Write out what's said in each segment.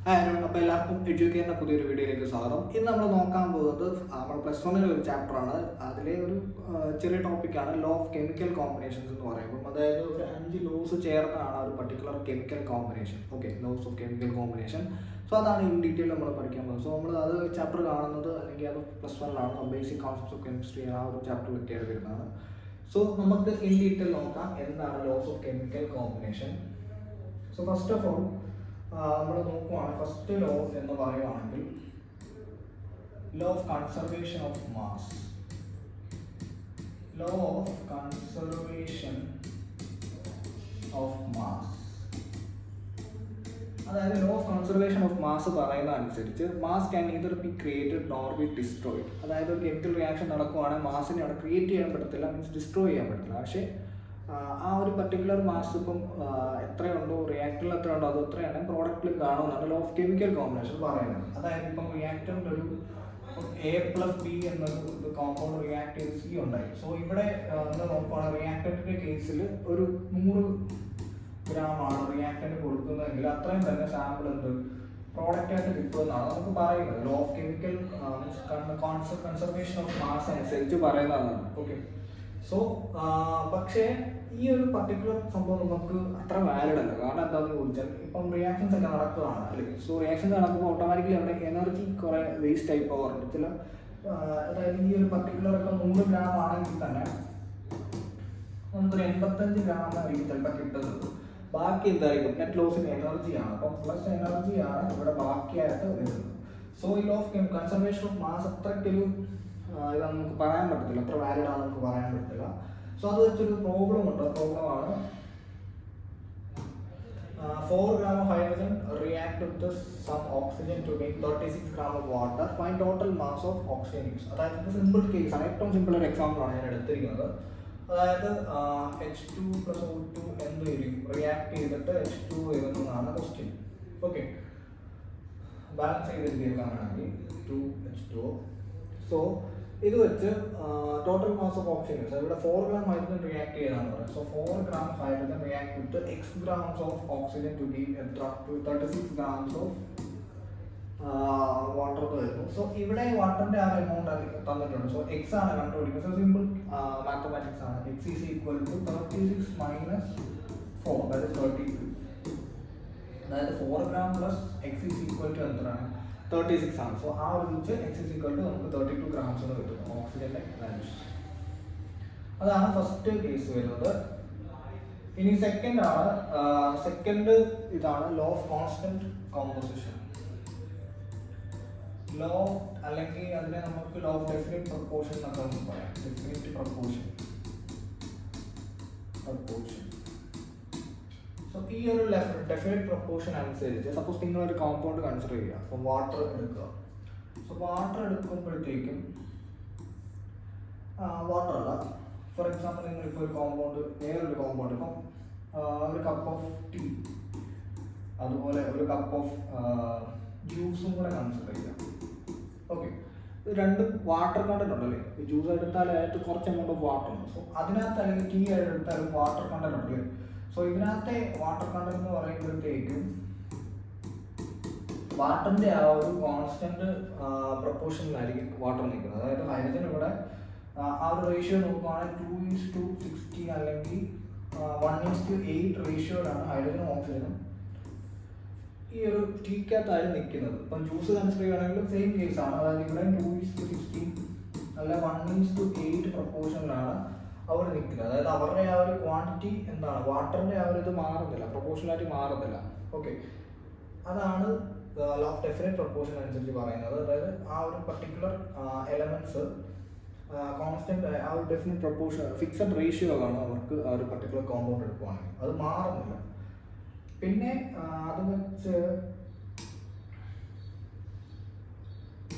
അപ്പോൾ എല്ലാവർക്കും എഡ്യൂക്കേറിൻ്റെ പുതിയൊരു വീഡിയോയിലേക്ക് സ്വാഗതം. ഇന്ന് നമ്മൾ നോക്കാൻ പോകുന്നത് നമ്മൾ +1 ഒരു ചാപ്റ്ററാണ്. അതിലെ ഒരു ചെറിയ ടോപ്പിക്കാണ് ലോ ഓഫ് കെമിക്കൽ കോമ്പിനേഷൻസ് എന്ന് പറയുമ്പോൾ. അതായത് ഒരു 5 ലോസ് ചേർന്നാണ് ഒരു particular chemical combination. Okay, laws of chemical combination. So അതാണ് ഇൻ ഡീറ്റെയിൽ നമ്മൾ പഠിക്കാൻ പോകുന്നത്. സോ നമ്മൾ അത് ചാപ്റ്റർ കാണുന്നത് അല്ലെങ്കിൽ അത് +1 ബേസിക് കോൺസെപ്റ്റ്സ് ഓഫ് കെമിസ്ട്രി ആ ഒരു ചാപ്റ്ററിലൊക്കെ വരുന്നതാണ്. സോ നമുക്ക് ഇൻ ഡീറ്റെയിൽ നോക്കാം എന്താണ് laws of chemical combination. So first of all നമ്മൾ നോക്കുവാണ് ഫസ്റ്റ് ലോ എന്ന് പറയുവാണെങ്കിൽ law of conservation of mass. Law of conservation of mass, അതായത് law of conservation of mass പറയുന്ന അനുസരിച്ച് mass can neither be created nor be destroyed. അതായത് ഒരു chemical reaction നടക്കുവാണെങ്കിൽ മാസിനെ അവിടെ ക്രിയേറ്റ് ചെയ്യാൻ പറ്റത്തില്ല, മീൻസ് ഡിസ്ട്രോയ് ചെയ്യാൻ പറ്റില്ല. പക്ഷേ ആ ഒരു പർട്ടിക്കുലർ മാസ് ഇപ്പം എത്രയുണ്ടോ റിയാക്ടറിൽ എത്ര ഉണ്ടോ അത് എത്രയാണ് പ്രോഡക്റ്റിൽ കാണുമെന്നാണ് ലോ ഓഫ് കെമിക്കൽ കോമ്പിനേഷൻ പറയുന്നത്. അതായത് ഇപ്പം റിയാക്ടറിൻ്റെ ഒരു A+B എന്നൊരു കോമ്പൗണ്ട് റിയാക്ട് ചെയ്ത് C ഉണ്ടായി. സോ ഇവിടെ നമ്മൾ നോക്കുകയാണെങ്കിൽ റിയാക്ടറിൻ്റെ കേസിൽ ഒരു 100 ഗ്രാമാണ് റിയാക്ടറിന് കൊടുക്കുന്നതെങ്കിൽ അത്രയും തന്നെ സാമ്പിൾ എന്ത് പ്രോഡക്റ്റായിട്ട് കിട്ടുമെന്നാണ് നമുക്ക് പറയുന്നത്. Law of chemical conservation of mass അനുസരിച്ച് പറയുന്നതാണ്. ഓക്കെ, സോ പക്ഷേ ഈ ഒരു പർട്ടിക്കുലർ സംഭവം നമുക്ക് അത്ര വാലിഡ് അല്ല. കാരണം എന്താണെന്ന് ചോദിച്ചാൽ ഇപ്പം റിയാക്ഷൻസ് ഒക്കെ നടക്കുകയാണ് അല്ലെങ്കിൽ സോ റിയാക്ഷൻസ് നടക്കുമ്പോൾ ഓട്ടോമാറ്റിക്കലി അവിടെ എനർജി കുറേ വേസ്റ്റ് ആയി പോകാറുണ്ട്. ചില അതായത് ഈ ഒരു പർട്ടിക്കുലർ ഇപ്പം 100 ഗ്രാം ആണെങ്കിൽ തന്നെ നമുക്കൊരു 85 ഗ്രാമായിരിക്കും ചിലപ്പോൾ കിട്ടുന്നത്. ബാക്കി എന്തായിരിക്കും നെറ്റ് ലോസിന് എനർജിയാണ്. അപ്പം പ്ലസ് എനർജിയാണ് ഇവിടെ ബാക്കിയായിട്ട് വരുന്നത്. സോ ഈ law of conservation of mass അത്രയ്ക്കൊരു ഇത് നമുക്ക് പറയാൻ പറ്റത്തില്ല, അത്ര വാലിഡ് ആണെന്ന് നമുക്ക് പറയാൻ പറ്റത്തില്ല. സോ അത് വെച്ചൊരു പ്രോബ്ലം ഉണ്ട്. പ്രോബ്ലമാണ് 4 gram of hydrogen react with some oxygen to make 36 gram of water. Find total mass of oxygen used. അതായത് സിമ്പിൾ കേസ് ആണ്, ഏറ്റവും സിമ്പിൾ ഒരു എക്സാമ്പിൾ ആണ് ഞാൻ എടുത്തിരിക്കുന്നത്. അതായത് H2 + O2 എന്ത് വരും റിയാക്ട് ചെയ്തിട്ട് H2 വരുന്നതാണ് ക്വസ്റ്റ്യൻ. ഓക്കെ, ബാലൻസ് ചെയ്തിട്ട് കേൾക്കാനാണെങ്കിൽ 2H2O. സോ ഇത് വെച്ച് ടോട്ടൽ മാസ് ഓഫ് ഓക്സിജൻ ഇവിടെ 4 gram ഹൈഡ്രജൻ റിയാക്ട് ചെയ്താന്ന് പറയാം. So 4 gram hydrogen react with x grams of oxygen to give 36 grams of water വരുന്നു. സോ ഇവിടെ വാട്ടറിന്റെ ആ എമൗണ്ട് തന്നിട്ടുണ്ട്. സോ x ആണ് കണ്ടുപിടിക്കുന്നത്. സോ സിമ്പിൾ മാത്തമാറ്റിക്സ് ആണ്. x is equal to 36 minus 4, that is 32. അതായത് 4 gram plus x is equal to എന്താണ് 36 ആണ്. സോ ആ ഒരു വെച്ച് x is equal to നമുക്ക് 32 grams എന്ന് കിട്ടും ഓക്സിജന്റെ വാല്യൂസ്. അതാണ് ഫസ്റ്റ് കേസ് വരുന്നത്. ഇനി സെക്കൻഡ് ആണ്, സെക്കൻഡ് ഇതാണ് law of constant composition. Law അല്ലെങ്കിൽ അതിനെ നമുക്ക് ലോ ഓഫ് ഡെഫിനിറ്റ് പ്രൊപ്പോർഷൻ എന്നൊക്കെ നമുക്ക് പറയാം. Definite proportion. സോ ഈ ഒരു ഡെഫിനിറ്റ് പ്രൊപ്പോർഷൻ അനുസരിച്ച് സപ്പോസ് നിങ്ങൾ ഒരു കോമ്പൗണ്ട് കൺസിഡർ ചെയ്യുക. അപ്പോൾ വാട്ടർ എടുക്കുക. സോ വാട്ടർ എടുക്കുമ്പോഴത്തേക്കും വാട്ടർ അല്ല, ഫോർ എക്സാമ്പിൾ നിങ്ങളിപ്പോൾ ഒരു കോമ്പൗണ്ട് വേറൊരു കോമ്പൗണ്ട് ഇപ്പം ഒരു കപ്പ് ഓഫ് ടീ അതുപോലെ ഒരു കപ്പ് ഓഫ് ജ്യൂസും കൂടെ കൺസിഡർ ചെയ്യുക. ഓക്കെ, രണ്ട് വാട്ടർ കണ്ടന്റ് ഉണ്ടല്ലേ. ജ്യൂസ് എടുത്താൽ അതിനകത്ത് കുറച്ച് എമൗണ്ട് ഓഫ് വാട്ടർ ഉണ്ട്. സോ അതിനകത്ത് അല്ലെങ്കിൽ ടീ എടുത്താലും വാട്ടർ കണ്ടന്റ് ഉണ്ടല്ലേ. സോ ഇതിനകത്തെ വാട്ടർ കണ്ടന്റ് എന്ന് പറയുമ്പോഴത്തേക്കും വാട്ടറിന്റെ ആ ഒരു കോൺസ്റ്റന്റ് പ്രൊപ്പോർഷനിലായിരിക്കും വാട്ടർ നിൽക്കുന്നത്. അതായത് ഹൈഡ്രജൻ ഇവിടെ ആ ഒരു റേഷ്യോ നോക്കുകയാണെങ്കിൽ 2:60 അല്ലെങ്കിൽ 1:8 റേഷ്യോയിലാണ് ഹൈഡ്രജനും ഓക്സിജനും ഈ ഒരു ടീക്കകത്തായാലും നിൽക്കുന്നത്. ഇപ്പം ജ്യൂസ് കൺസിഡർ ചെയ്യുകയാണെങ്കിലും സെയിം കേസാണ്. അതായത് ഇവിടെ 2:60 അല്ല 1:8 പ്രൊപ്പോർഷനിലാണ് അവർ നിൽക്കുന്നത്. അതായത് അവരുടെ ആ ഒരു ക്വാണ്ടിറ്റി എന്താണ് വാട്ടറിന്റെ ആ ഒരു ഇത് മാറുന്നില്ല, പ്രൊപ്പോർഷനാലിറ്റി മാറുന്നില്ല. ഓക്കെ, അതാണ് ലോ ഓഫ് ഡെഫിനിറ്റ് പ്രൊപ്പോർഷൻ അനുസരിച്ച് പറയുന്നത്. അതായത് ആ ഒരു പർട്ടിക്കുലർ എലമെന്റ്സ് കോൺസ്റ്റന്റ് ആ ഒരു ഡെഫിനിറ്റ് പ്രൊപ്പോർഷൻ ഫിക്സഡ് റേഷ്യോ ആണ് അവർക്ക് ആ ഒരു പർട്ടിക്കുലർ കോമ്പൗണ്ട് എടുക്കുവാണെങ്കിൽ അത് മാറുന്നില്ല. പിന്നെ അത് വെച്ച്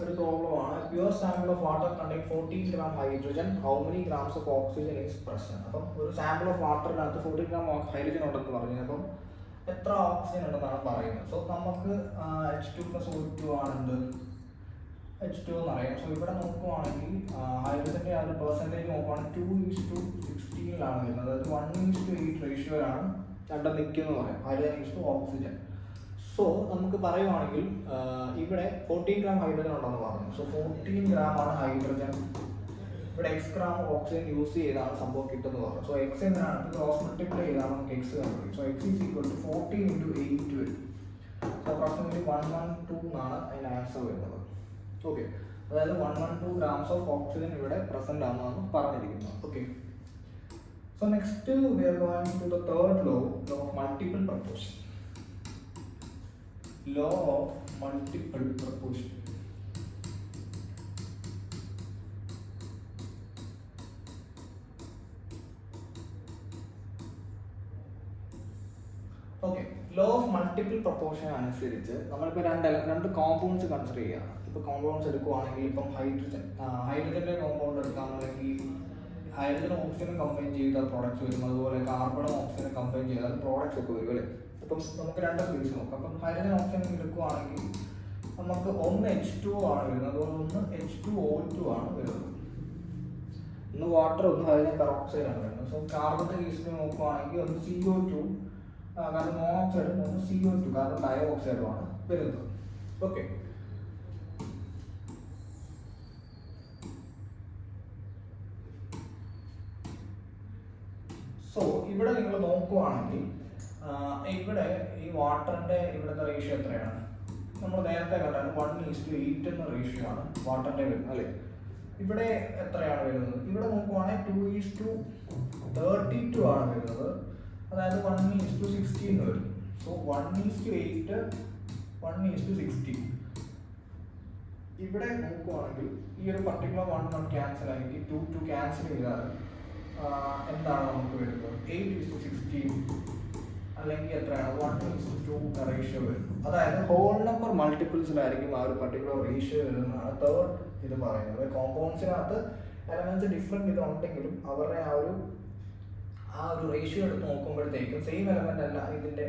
ഒരു പ്രോബ്ലമാണ് pure sample of water contain 14 gram hydrogen, how many grams of oxygen is present. അപ്പം ഒരു സാമ്പിൾ ഓഫ് വാട്ടറിനകത്ത് 14 gram ഹൈഡ്രജൻ ഉണ്ടെന്ന് പറഞ്ഞു. അപ്പം എത്ര ഓക്സിജൻ ഉണ്ടെന്നാണ് പറയുന്നത്. സോ നമുക്ക് H2 + O2 ആണെന്ത് H2 എന്നറിയാം. സോ ഇവിടെ നോക്കുവാണെങ്കിൽ ഹൈഡ്രജന്റെ ആ ഒരു പെർസെൻറ്റേജ് നോക്കുവാണെങ്കിൽ 2:16 വരുന്നത്. അതായത് 1:8 റേഷ്യോയിലാണ് രണ്ടും നിൽക്കുമെന്ന് പറയാം, hydrogen is to oxygen. So നമുക്ക് പറയുവാണെങ്കിൽ ഇവിടെ 14 ഗ്രാം ഹൈഡ്രജൻ ഉണ്ടെന്ന് പറഞ്ഞു. സോ 14 ഗ്രാം ആണ് ഹൈഡ്രജൻ. ഇവിടെ എക്സ് ഗ്രാം ഓക്സിജൻ യൂസ് ചെയ്താണ് സംഭവം കിട്ടുന്നത് പറഞ്ഞു. സോ എക്സ് എന്താണ് ക്രോസ് മൾട്ടിപ്ലൈ ചെയ്താണ് നമുക്ക് എക്സ് കണ്ടുപിടിക്കും. So x is equal to 14 into 8 വരും. സോ അപ്രോക്സിമേറ്റ്ലി 112 എന്നാണ് അതിന് ആൻസർ വരുന്നത്. ഓക്കെ, അതായത് 112 ഗ്രാംസ് ഓഫ് ഓക്സിജൻ ഇവിടെ പ്രസന്റ് ആണെന്നാണ് പറഞ്ഞിരിക്കുന്നത്. Okay, so next we are going to the third law of multiple proportion. Law of multiple proportion. Okay, law of multiple proportion അനുസരിച്ച് നമ്മളിപ്പോൾ രണ്ട് കോമ്പൗണ്ട്സ് കൺസിഡർ ചെയ്യുകയാണ്. ഇപ്പോൾ കോമ്പൗണ്ട്സ് എടുക്കുവാണെങ്കിൽ ഇപ്പം ഹൈഡ്രജൻ്റെ കോമ്പൗണ്ട് എടുക്കാം, അല്ലെങ്കിൽ ഹൈഡ്രജനും ഓക്സിജനും കമ്പൈൻ ചെയ്ത പ്രോഡക്റ്റ്സ് വരും, അതുപോലെ കാർബണും ഓക്സിജനും കമ്പൈൻ ചെയ്താൽ പ്രോഡക്റ്റ്സ് ഒക്കെ വരും അല്ലേ. അപ്പം നമുക്ക് രണ്ട് കേസ് നോക്കാം. അപ്പം ഹൈഡ്രജൻ ഓക്സിജൻ എടുക്കുവാണെങ്കിൽ നമുക്ക് ഒന്ന് H2O ആണ് വരുന്നത്, അതുപോലെ ഒന്ന് H2O2 ആണ് വരുന്നത്. ഒന്ന് വാട്ടർ, ഒന്ന് ഹൈഡ്രജൻ പെറോക്സൈഡ് ആണ് വരുന്നത്. സോ കാർബണിന്റെ കേസിൽ നോക്കുവാണെങ്കിൽ ഒന്ന് CO2, കാർബൺ മോണോക്സൈഡും ഒന്ന് CO2 കാർബൺ ഡൈ ഓക്സൈഡും ആണ് വരുന്നത്. ഓക്കെ, സോ ഇവിടെ നിങ്ങൾ നോക്കുവാണെങ്കിൽ ഇവിടെ ഈ വാട്ടറിന്റെ ഇവിടുത്തെ റേഷ്യോ എത്രയാണ്? നമ്മൾ നേരത്തെ കണ്ടാണ് 1:8 എന്ന റേഷ്യോ ആണ് വാട്ടറിന്റെ വരുന്നത് അല്ലേ. ഇവിടെ എത്രയാണ് വരുന്നത്? ഇവിടെ നോക്കുവാണെങ്കിൽ 2:32 ആണ് വരുന്നത്, അതായത് 1:16 എന്ന് വരും. സോ 1:8 1:16. ഇവിടെ നോക്കുവാണെങ്കിൽ ഈ ഒരു പർട്ടിക്കുലർ 1 ക്യാൻസൽ ആണെങ്കിൽ 2 ക്യാൻസൽ ചെയ്താൽ എന്താണ് നമുക്ക് വരുന്നത്? 8:16 അല്ലെങ്കിൽ എത്രയാണ്? 1:2 റേഷ്യോ വരും. അതായത് ഹോൾ നമ്പർ മൾട്ടിപ്പിൾസിലായിരിക്കും ആ ഒരു പർട്ടിക്കുലർ റേഷ്യോ വരുന്നതാണ് തേർഡ് ഇത് പറയുന്നത്. കോമ്പൗണ്ട്സിനകത്ത് എലമെന്റ്സ് ഡിഫറെന്റ് ഇതുണ്ടെങ്കിലും അവരുടെ ആ ഒരു റേഷ്യോ എടുത്ത് നോക്കുമ്പോഴത്തേക്കും സെയിം എലമെന്റ് അല്ല, ഇതിന്റെ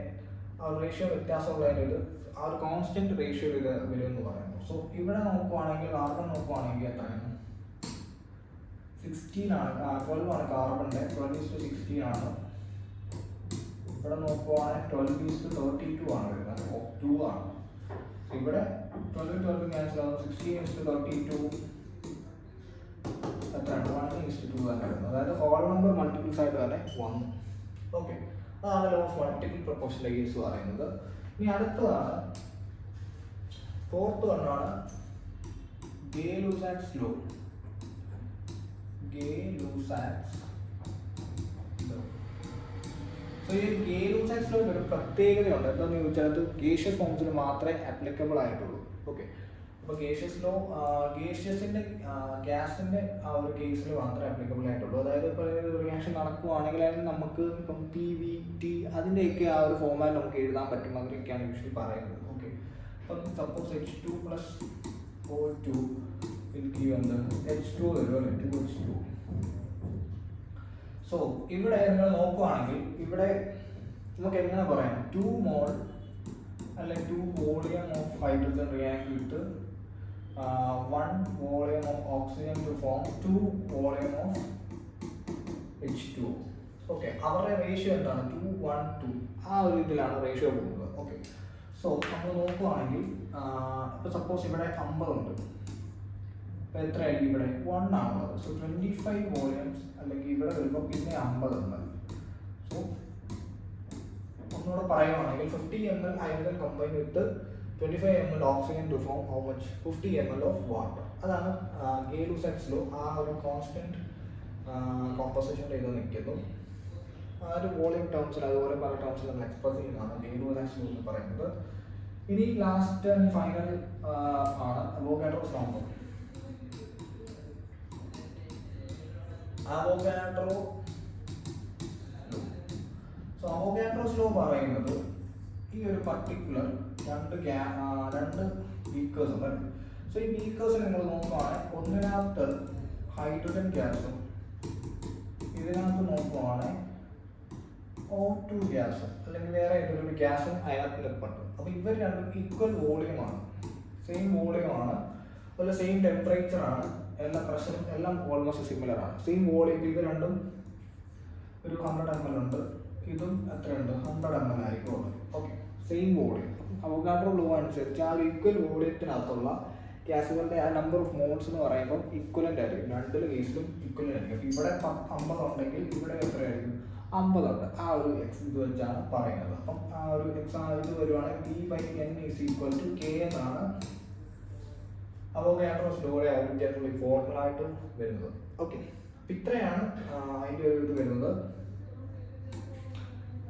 ആ ഒരു റേഷ്യോ വ്യത്യാസമുള്ളതിന് ആ ഒരു കോൺസ്റ്റന്റ് റേഷ്യോ ഇത് വരുമെന്ന് പറയുന്നു. സോ ഇവിടെ നോക്കുവാണെങ്കിൽ കാർബൺ നോക്കുവാണെങ്കിൽ എത്രയാണ്? 16 ആണ്, 12 ആണ് കാർബണിന്റെ, 12:16 ആണ്. ഇവിടെ നോക്കുവാണെങ്കിൽ 12:32 ആണ് വരുന്നത്, 2 ആണ്. ഇവിടെ 12 ക്യാൻസൽ ആവും, 16:32 എത്രയാണ്? 1:2 തന്നെ വരുന്നത്. അതായത് ഹോൾ നമ്പർ മൾട്ടിപ്പിൾസ് ആയിട്ട് തന്നെ 1. ഓക്കെ, അതാണ് ലോ ഓഫ് മൾട്ടിപ്പിൾ പ്രപ്പോർഷന്റെ കേസ് പറയുന്നത്. ഇനി അടുത്തതാണ് ഫോർത്ത് വണ്ണാണ് ഗേ-ലൂസാക്സ് ലോ. ഗേ-ലൂസാക്സ് ലോ. സോ ഈ ഗേ-ലൂസാക്സ് ലോ ഒരു പ്രത്യേകതയുണ്ട്. എന്താണെന്ന് ചോദിച്ചാൽ അത് ഗേഷ്യസ് ഫോംസിന് മാത്രമേ ആപ്ലിക്കബിൾ ആയിട്ടുള്ളൂ. ഓക്കെ, അപ്പോൾ ഗേഷ്യസ് ലോ ഗേഷ്യസിന്റെ ഗ്യാസിന്റെ ആ ഒരു കേസിൽ മാത്രമേ ആപ്ലിക്കബിൾ ആയിട്ടുള്ളൂ. അതായത് ഇപ്പോൾ ഒരു റിയാക്ഷൻ നടക്കുവാണെങ്കിൽ അതിന് നമുക്ക് ഇപ്പം PVT അതിൻ്റെയൊക്കെ ആ ഒരു ഫോമാറ്റ് നമുക്ക് എഴുതാൻ പറ്റും, അങ്ങനെയൊക്കെയാണ് യൂഷ്വലി പറയുന്നത്. ഓക്കെ, അപ്പം സപ്പോസ് H2 + O2 എനിക്ക് എന്ത് H2 വരും അല്ലേ, 2H2. സോ ഇവിടെ നിങ്ങൾ നോക്കുവാണെങ്കിൽ ഇവിടെ നമുക്ക് എങ്ങനെ പറയാം? 2 മോൾ അല്ലെങ്കിൽ 2 volume of hydrogen react with 1 volume of oxygen to form 2 volume of H2O. Okay, അവരുടെ റേഷ്യോ എന്താണ്? 2:1:2 ആ ഒരു ഇതിലാണ് റേഷ്യോ പോകുന്നത്. ഓക്കെ, സോ നമ്മൾ നോക്കുവാണെങ്കിൽ ഇപ്പോൾ സപ്പോസ് ഇവിടെ 50 ഉണ്ട്, ഇപ്പോൾ എത്രയായിരിക്കും? ഇവിടെ 1 ആണുള്ളത്. സോ 25 വോളിയംസ് അല്ലെങ്കിൽ ഇവിടെ വരുമ്പോൾ പിന്നെ 50 ഉണ്ട്. സോ ഒന്നുകൂടെ പറയുവാണെങ്കിൽ 50 ml hydrogen combine with 25 ml oxygen to form how much? 50 ml of water. അതാണ് ഗേ-ലൂസാക്സ് ലോ. ആ ഒരു കോൺസ്റ്റന്റ് കോമ്പോസിഷൻ്റെ ഇത് നിൽക്കുന്നു. ആ ഒരു വോളിയം ടേംസിൽ അതുപോലെ പല ടേംസിൽ നമ്മൾ എക്സ്പ്രസ് ചെയ്യുന്നതാണ് ഗേ-ലൂസാക്സ് ലോ എന്ന് പറയുന്നത്. ഇനി ലാസ്റ്റ് ആൻഡ് ഫൈനൽ ആണ് Avogadro's law. Avogadro law. So Avogadro's law പറയുന്നത് ഈ ഒരു പർട്ടിക്കുലർ രണ്ട് ബീക്കേഴ്സ് ഉണ്ട്. സോ ഈ ബീക്കേഴ്സ് നിങ്ങൾ നോക്കുവാണെങ്കിൽ ഒന്നിനകത്ത് ഹൈഡ്രജൻ ഗ്യാസും ഇതിനകത്ത് നോക്കുവാണെങ്കിൽ O2 ഗ്യാസും അല്ലെങ്കിൽ വേറെ ഏതൊരു ഗ്യാസും അതിനകത്ത് നിൽപ്പുണ്ട്. അപ്പോൾ ഇവർ രണ്ടും ഈക്വൽ വോളിയമാണ്, സെയിം വോളിയമാണ്, അതുപോലെ സെയിം ടെമ്പറേച്ചറാണ്, എല്ലാ പ്രഷറും എല്ലാം ഓൾമോസ്റ്റ് സിമിലർ ആണ്, സെയിം വോളിയം. ഇത് രണ്ടും ഒരു 100 ml ഉണ്ട്, ഇതും എത്രയുണ്ട്? 100 ml ആയിരിക്കും. Okay, same volume. Avogadro law അനുസരിച്ച് ആ ഒരു ഈക്വൽ വോളിയത്തിനകത്തുള്ള ഗ്യാസുകളുടെ ആ നമ്പർ ഓഫ് മോൾസ് എന്ന് പറയുമ്പോൾ ഈക്വലൻ്റ് ആയിരിക്കും, രണ്ട് കേസിലും ഈക്വലൻ്റ് ആയിരിക്കും. അപ്പോൾ ഇവിടെ 50 ഉണ്ടെങ്കിൽ ഇവിടെ എത്രയായിരിക്കും? 50 ഉണ്ട്. ആ ഒരു എക്സ് ഇത് വെച്ചാണ് പറയുന്നത്. അപ്പം ആ ഒരു ഇത് വരുവാണെങ്കിൽ P/N is equal to K എന്നാണ് അവോഗാഡ്രോസ് ലോയുടെ ആ ഒരു ജനറലി ഫോർമുല ആയിട്ട് വരുന്നത്. ഓക്കെ, അപ്പം ഇത്രയാണ് അതിൻ്റെ ഒരു ഇത് വരുന്നത്.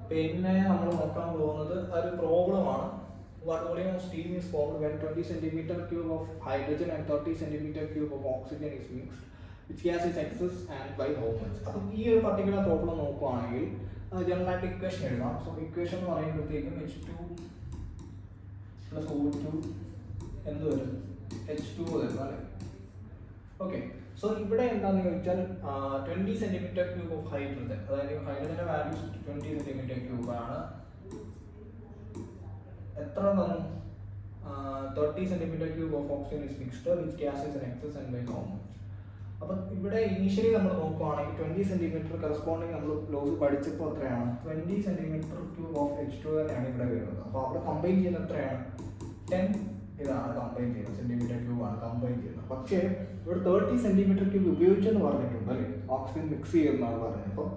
പിന്നെ നമ്മൾ നോക്കാൻ പോകുന്നത് ഒരു പ്രോബ്ലമാണ്. What volume of steam is formed when 20 cm³ of hydrogen and 30 cm³ of oxygen is mixed? Which gas is excess and by how much? അപ്പം ഈ ഒരു പർട്ടിക്കുലർ പ്രോബ്ലം നോക്കുകയാണെങ്കിൽ ജനറൽ ആയിട്ട് ഇക്വേഷൻ എഴുതാം. സോ ഇക്വേഷൻ എന്ന് പറയുമ്പോഴത്തേക്കും H2 + O2 എന്ത് വരും? H2 വരും അല്ലേ? ഓക്കെ, സോ ഇവിടെ എന്താണെന്ന് ചോദിച്ചാൽ 20 cm³ ഓഫ് ഹൈഡ്രജൻ, അതായത് ഹൈഡ്രജൻ്റെ വാല്യൂസ് 20 cm³ ആണ്. എത്ര തന്നു? 30 cm³ of oxygen is mixed, which gas is in excess and by how much? അപ്പം ഇവിടെ ഇനീഷ്യലി നമ്മൾ നോക്കുകയാണെങ്കിൽ 20 cm കറസ്പോണ്ടിങ് നമ്മൾ ലോസ് പഠിച്ചപ്പോൾ എത്രയാണ്? 20 cm³ ഓഫ് H2 തന്നെയാണ് ഇവിടെ വരുന്നത്. അപ്പോൾ അവിടെ കമ്പൈൻ ചെയ്യുന്നത് എത്രയാണ്? 10 ഇതാണ് കമ്പൈൻ ചെയ്യുന്നത്, cm³ ആണ് കമ്പൈൻ ചെയ്യുന്നത്. പക്ഷേ ഇവിടെ 30 cm³ ഉപയോഗിച്ചെന്ന് പറഞ്ഞിട്ടുണ്ട് അല്ലേ, ഓക്സിജൻ മിക്സ് ചെയ്യുന്നതാണ് പറഞ്ഞത്. അപ്പോൾ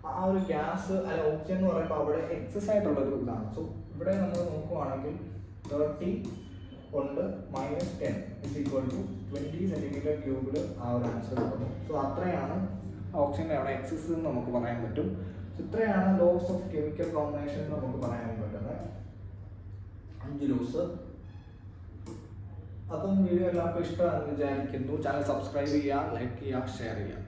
ആ ഒരു ഗ്യാസ് അല്ല ഓക്സിജൻ എന്ന് പറയുമ്പോൾ അവിടെ എക്സസ് ആയിട്ടുള്ളൊരു ഇതാണ്. സോ ഇവിടെ നമ്മൾ നോക്കുവാണെങ്കിൽ 30 ഉണ്ട് -10 ഇസ് ഈക്വൽ ടു 20 cm³ ആ ഒരു ആൻസർ കിട്ടുന്നു. സോ അത്രയാണ് ഓക്സിജൻ്റെ അവിടെ എക്സസ് എന്ന് നമുക്ക് പറയാൻ പറ്റും. ഇത്രയാണ് ലോസ് ഓഫ് കെമിക്കൽ കോമ്പിനേഷൻ എന്ന് നമുക്ക് പറയാൻ പറ്റുന്നത്, 5 ലോസ്. അപ്പം വീഡിയോ എല്ലാവർക്കും ഇഷ്ടമാണെന്ന് വിചാരിക്കുന്നു. ചാനൽ സബ്സ്ക്രൈബ് ചെയ്യുക, ലൈക്ക് ചെയ്യുക, ഷെയർ ചെയ്യുക.